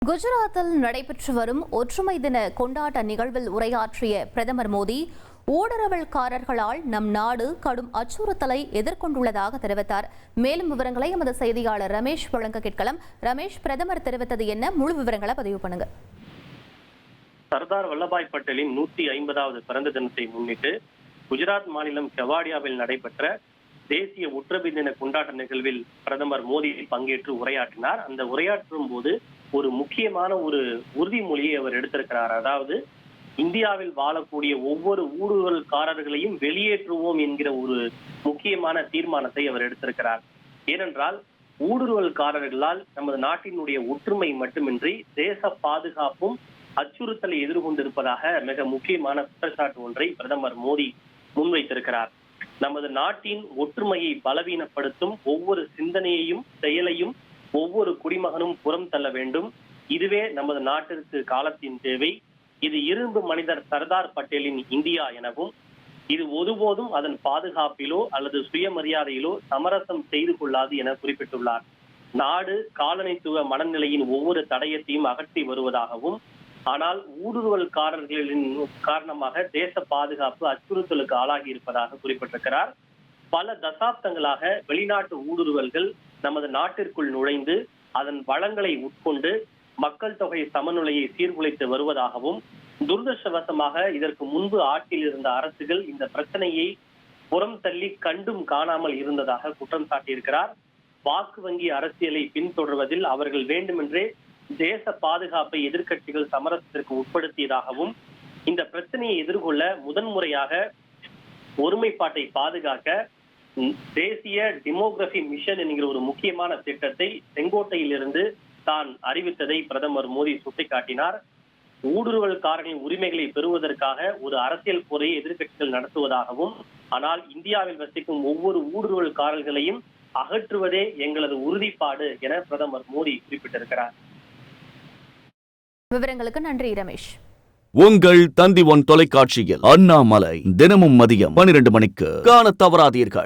குஜராத்தில் நடைபெற்று வரும் ஒற்றுமை தின கொண்டாட்ட நிகழ்வில் உரையாற்றிய பிரதமர் மோடி, ஊடுருவல்காரர்களால் நம் நாடு கடும் அச்சுறுத்தலை எதிர்கொண்டுள்ளதாக தெரிவித்தார். மேலும் விவரங்களை எமது செய்தியாளர் ரமேஷ் வழங்க கேட்கலாம். ரமேஷ், பிரதமர் தெரிவித்தது என்ன? முழு விவரங்களை பதிவு பண்ணுங்க. சர்தார் வல்லபாய் பட்டேலின் 150வது பிறந்த தினத்தை முன்னிட்டு குஜராத் மாநிலம் கெவாடியாவில் நடைபெற்ற தேசிய ஒற்றுமை தின கொண்டாட்ட நிகழ்வில் பிரதமர் மோடி பங்கேற்று உரையாற்றினார். அந்த உரையாற்றும் போது ஒரு முக்கியமான ஒரு உறுதிமொழியை அவர் எடுத்திருக்கிறார். அதாவது, இந்தியாவில் வாழக்கூடிய ஒவ்வொரு ஊடுருவல்காரர்களையும் வெளியேற்றுவோம் என்கிற ஒரு முக்கியமான தீர்மானத்தை அவர் எடுத்திருக்கிறார். ஏனென்றால் ஊடுருவல்காரர்களால் நமது நாட்டினுடைய ஒற்றுமை மட்டுமின்றி தேச பாதுகாப்பும் அச்சுறுத்தலை எதிர்கொண்டிருப்பதாக மிக முக்கியமான குற்றச்சாட்டு ஒன்றை பிரதமர் மோடி முன்வைத்திருக்கிறார். நமது நாட்டின் ஒற்றுமையை பலவீனப்படுத்தும் ஒவ்வொரு சிந்தனையையும் செயலையும் ஒவ்வொரு குடிமகனும் புறம் தள்ள வேண்டும். இதுவே நமது நாட்டிற்கு காலத்தின் தேவை. இது இரும்பு மனிதர் சர்தார் பட்டேலின் இந்தியா எனவும் இது ஒருபோதும் அதன் பாதுகாப்பிலோ அல்லது சுயமரியாதையிலோ சமரசம் செய்து கொள்ளாது என குறிப்பிட்டுள்ளார். நாடு காலனித்துவ மனநிலையின் ஒவ்வொரு தடயத்தையும் அகற்றி வருவதாகவும், ஆனால் ஊடுருவல்காரர்களின் காரணமாக தேச பாதுகாப்பு அச்சுறுத்தலுக்கு ஆளாகி இருப்பதாக குறிப்பிட்டிருக்கிறார். பல தசாப்தங்களாக வெளிநாட்டு ஊடுருவல்கள் நமது நாட்டிற்குள் நுழைந்து அதன் வளங்களை உட்கொண்டு மக்கள் தொகை சமநிலையை சீர்குலைத்து வருவதாகவும், துரதிருஷ்டவசமாக இதற்கு முன்பு ஆட்சியில் இருந்த அரசுகள் இந்த பிரச்சனையை புறம் தள்ளி கண்டும் காணாமல் இருந்ததாக குற்றம் சாட்டியிருக்கிறார். வாக்கு வங்கி அரசியலை பின்தொடர்வதில் அவர்கள் வேண்டுமென்றே தேச பாதுகாப்பை எதிர்க்கட்சிகள் சமரசத்திற்கு உட்படுத்தியதாகவும், இந்த பிரச்சனையை எதிர்கொள்ள முதன்முறையாக ஒருமைப்பாட்டை பாதுகாக்க தேசிய டெமோகிராபி மிஷன் என்கிற ஒரு முக்கியமான திட்டத்தை செங்கோட்டையில் இருந்து தான் அறிவித்ததை பிரதமர் மோடி சுட்டிக்காட்டினார். ஊடுருவல்காரர்களின் உரிமைகளை பெறுவதற்காக ஒரு அரசியல் போரை எதிர்க்கட்சிகள் நடத்துவதாகவும், ஆனால் இந்தியாவில் வசிக்கும் ஒவ்வொரு ஊடுருவல்காரர்களையும் அகற்றுவதே எங்களது உறுதிப்பாடு என பிரதமர் மோடி குறிப்பிட்டிருக்கிறார். விவரங்களுக்கு நன்றி ரமேஷ். உங்கள் தந்தி ஒன் தொலைக்காட்சியில் அண்ணாமலை தினமும் மதியம் 12 மணிக்கு காண தவறாதீர்கள்.